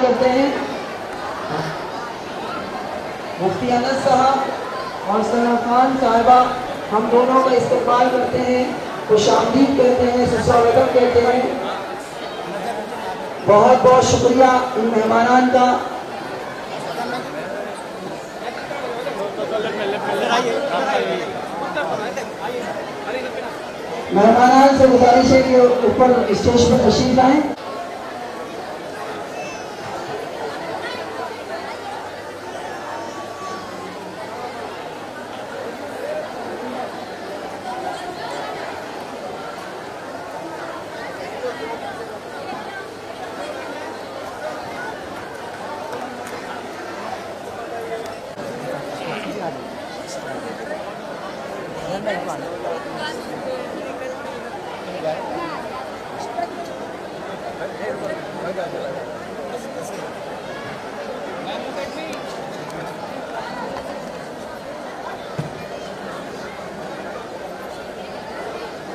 करते हैं मुफ्ती अनस साहब और सना खान साहिबा, हम दोनों का इस्तेमाल करते हैं, खुशामदीद कहते हैं, सुस्वागतम कहते हैं। बहुत बहुत शुक्रिया इन मेहमानान का। मेहमानान से गुजारिश है कि ऊपर स्टेज पर तशरीफ लाएं।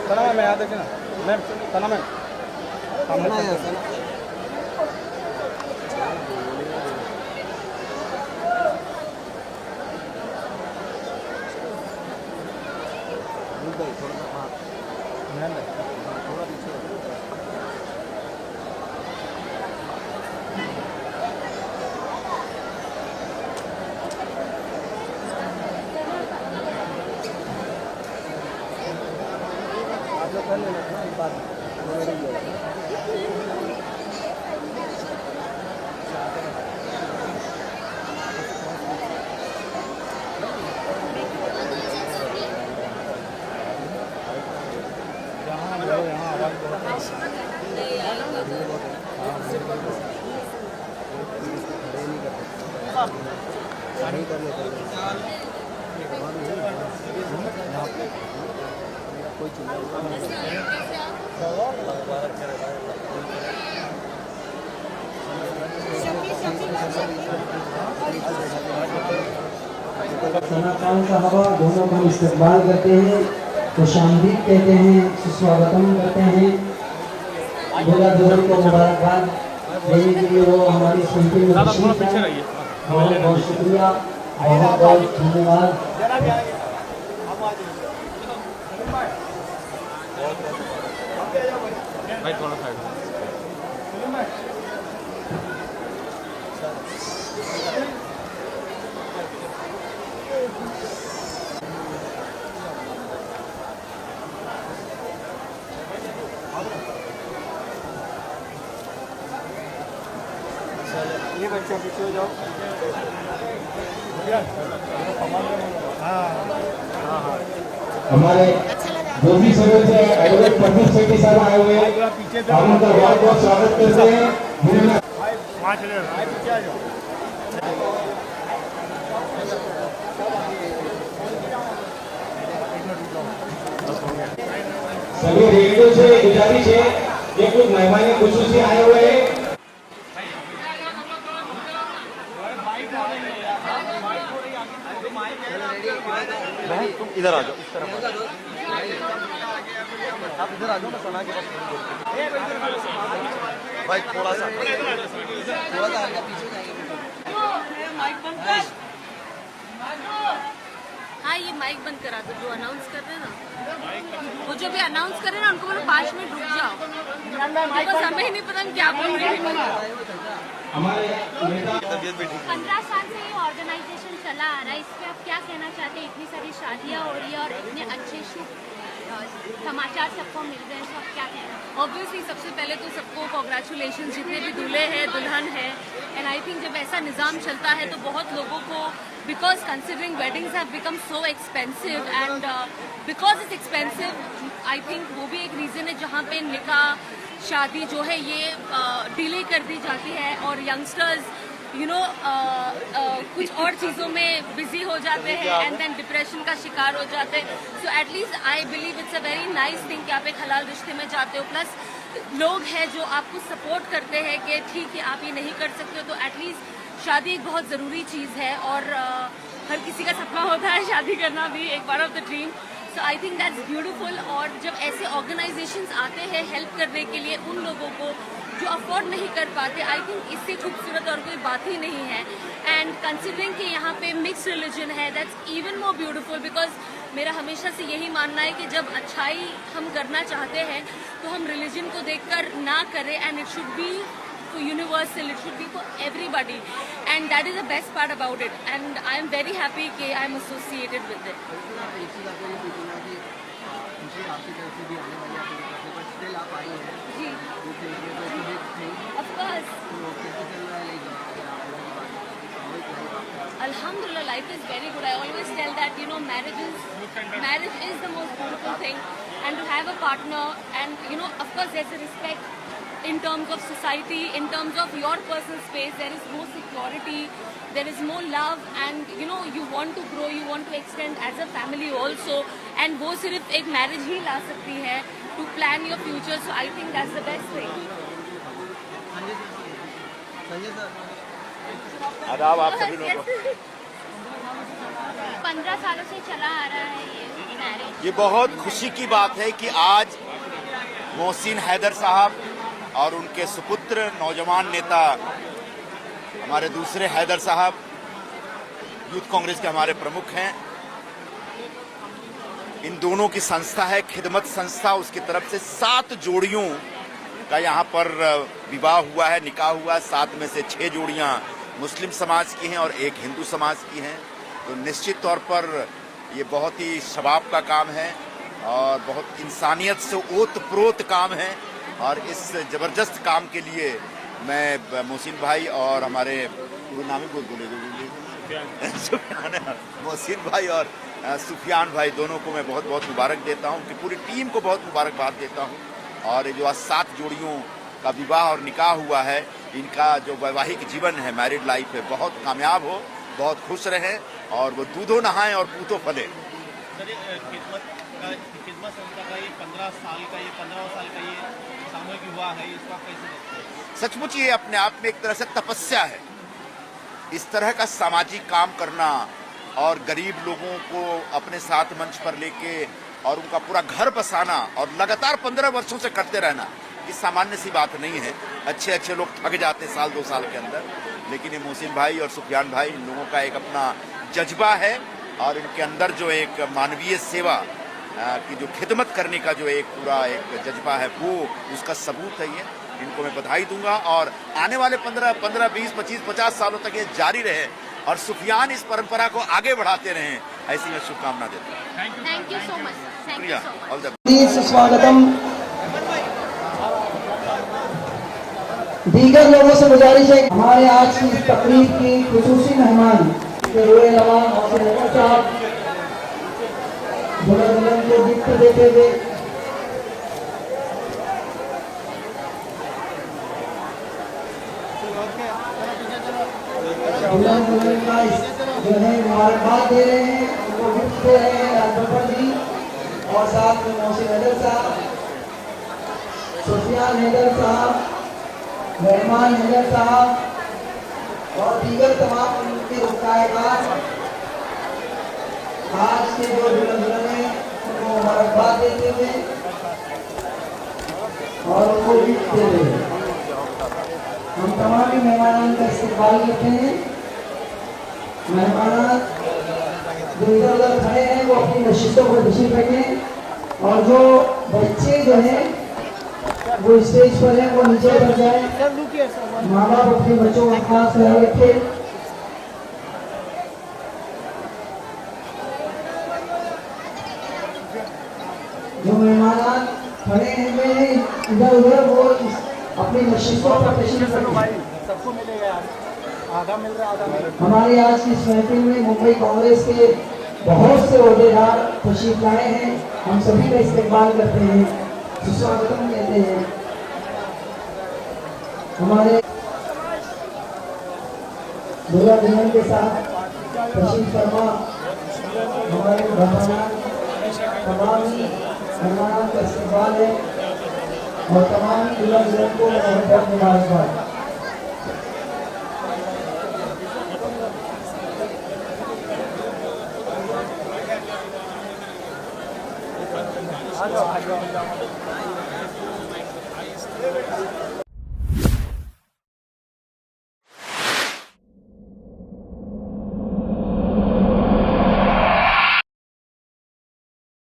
सना मैं याद रखना मैम, सना मैम सना खान साहबा दोनों का इस्तेमाल करते हैं, खुशामदीद कहते हैं, सुस्वागतम करते हैं। दूल्हा दुल्हन को मुबारकबाद देने के लिए वो हमारी स्मृति में तशरीफ हैं। बहुत बहुत शुक्रिया, बहुत बहुत धन्यवाद। ये बच्चा पीछे हो जाओ। हमारे जो भी सदस्य है एडवोकेट प्रदीप सेठी साहब आए हुए हैं, हम उनका बहुत बहुत स्वागत करते हैं। सभी रेडियो से गुजारिश है कि कुछ मेहमान खुसूसी आए हुए हैं। तुम इधर आ जाओ, इस तरफ आप इधर आ जाओ, मैं सना के पास भाई थोड़ा सा हाँ ये माइक बंद करा दो, जो अनाउंस कर रहे हैं ना, वो जो भी अनाउंस कर रहे हैं ना उनको बोलो 5 मिनट रुक जाओ, बस हमें ही नहीं पता हम क्या बोल रहे हैं। 15 साल से ये ऑर्गेनाइजेशन चला आ रहा है, इस पर आप क्या कहना चाहते हैं? इतनी सारी शादियाँ हो रही है और इतने अच्छे शुभ समाचार सबको मिल रहे हैं, तो आप क्या कहना? ऑब्वियसली सबसे पहले तो सबको कॉन्ग्रेचुलेशन, जितने भी दूल्हे हैं दुल्हन है। एंड आई थिंक जब ऐसा निज़ाम चलता है तो बहुत लोगों को, because considering weddings have become so expensive and because it's expensive, I think वो भी एक रीज़न है जहाँ पे निकाह शादी जो है ये डिले कर दी जाती है और यंगस्टर्स कुछ और चीज़ों में बिजी हो जाते हैं एंड देन डिप्रेशन का शिकार हो जाते हैं। So at least I believe it's a very nice thing कि आप एक हलाल रिश्ते में जाते हो, प्लस लोग हैं जो आपको सपोर्ट करते हैं कि ठीक है आप ये नहीं कर सकते हो, तो एटलीस्ट शादी एक बहुत ज़रूरी चीज़ है और हर किसी का सपना होता है शादी करना भी, एक part of the dream. So I think that's beautiful. और जब ऐसे ऑर्गेनाइजेशंस आते हैं हेल्प करने के लिए उन लोगों को जो अफोर्ड नहीं कर पाते, आई थिंक इससे खूबसूरत और कोई बात ही नहीं है। एंड कंसिडरिंग कि यहाँ पे मिक्स रिलीजन है, that's even more beautiful, because मेरा हमेशा से यही मानना है कि जब अच्छाई हम करना चाहते हैं तो हम रिलीजन को देखकर ना करें, and it should be universal, it should be for everybody, and that is the best part about it, and I am very happy कि I am associated with it. जी, of course. Alhamdulillah, life is very good. I always tell that, you know, marriage is the most beautiful thing, and to have a partner, and you know, of course there's a respect in terms of society, in terms of your personal space. There is more security, there is more love, and you know, you want to grow, you want to extend as a family also, and वो सिर्फ एक marriage ही ला सकती है to plan your future. So I think that's the best thing. आदाब आप सभी लोगों को। 15 सालों से चला आ रहा है ये मैरिज। ये बहुत खुशी की बात है कि आज मोहसिन हैदर साहब और उनके सुपुत्र नौजवान नेता हमारे दूसरे हैदर साहब, यूथ कांग्रेस के हमारे प्रमुख हैं, इन दोनों की संस्था है खिदमत संस्था, उसकी तरफ से 7 जोड़ियों का यहाँ पर विवाह हुआ है, निकाह हुआ है। 7 में से 6 जोड़ियाँ मुस्लिम समाज की हैं और 1 हिंदू समाज की हैं। तो निश्चित तौर पर ये बहुत ही सवाब का काम है और बहुत इंसानियत से ओत-प्रोत काम है, और इस ज़बरदस्त काम के लिए मैं मोहसिन भाई और हमारे नाम ही मोहसिन भाई और सुफियान भाई दोनों को मैं बहुत बहुत मुबारक देता हूं, उनकी पूरी टीम को बहुत मुबारकबाद देता हूं। और जो आज 7 जोड़ियों का विवाह और निकाह हुआ है, इनका जो वैवाहिक जीवन है, मैरिड लाइफ है, बहुत कामयाब हो, बहुत खुश रहें और वो दूधो नहाएं और पूतो फले। खिदमत संस्था का ये 15 साल का ये 15 साल का ये सामूहिक विवाह है, इसको आप कैसे देखते हैं? सचमुच ये अपने आप में एक तरह से तपस्या है। इस तरह का सामाजिक काम करना और गरीब लोगों को अपने साथ मंच पर लेके और उनका पूरा घर बसाना और लगातार 15 वर्षों से करते रहना, ये सामान्य सी बात नहीं है। अच्छे अच्छे लोग थक जाते साल 2 साल के अंदर, लेकिन ये मोहसिन भाई और सुफियान भाई, इन लोगों का एक अपना जज्बा है और इनके अंदर जो एक मानवीय सेवा की जो खिदमत करने का जो एक पूरा एक जज्बा है, वो उसका सबूत है। ये इनको मैं बधाई दूंगा और आने वाले 15, 20, 25, 50 सालों तक ये जारी रहे और सुफियान इस परंपरा को आगे बढ़ाते रहें, ऐसी मैं शुभकामना देता हूँ। Thank you so much. शुक्रिया। ऑल द स्वागतम। दीगर लोगों से गुजारिश है हमारे आज की इस तकरीब की खुसूसी मेहमान साहब दुल्हन को गिफ्ट देते हुए दुल्हन का जो है मुबारकबाद दे रहे हैं, उनको गिफ्ट दे रहे हैं राजभर जी और साथ में मोहसिन हैदर साहब, सुफियान हैदर साहब, रहमान हैदर साहब और दीगर तमाम उनके रुकायकार आज के जो दुल्हन है उनको मुबारकबाद देते हुए और उनको गिफ्ट दे रहे हैं। हम तमाम ही मेहमानान का इस्तेमाल करते हैं। मेहमान जो इधर उधर खड़े हैं वो अपनी नशिस्तों को तशरीफ रखें और जो बच्चे जो हैं वो स्टेज पर हैं वो नीचे पर जाए। माँ बाप अपने बच्चों का खास ख्याल रखें। जो मेहमान खड़े हैं इधर उधर वो अपनी नशिस्तों पर तशरीफ रखें। सबको मिलेगा यार, आधा मिल रहा है, आधा मिल रहा है। हमारी आज की इस महफिल में मुंबई कांग्रेस के बहुत से ओहदेदार तशरीफ लाए हैं। हम सभी का इस्तेमाल करते हैं, सुस्वागतम कहते हैं। हमारे दूल्हा दुल्हन के साथ तशरीफ फरमा हमारे तमाम मेहमानों का इस्तेमाल है और तमाम दूल्हा दुल्हन को बहुत मुबारकबाद। आ जाओ।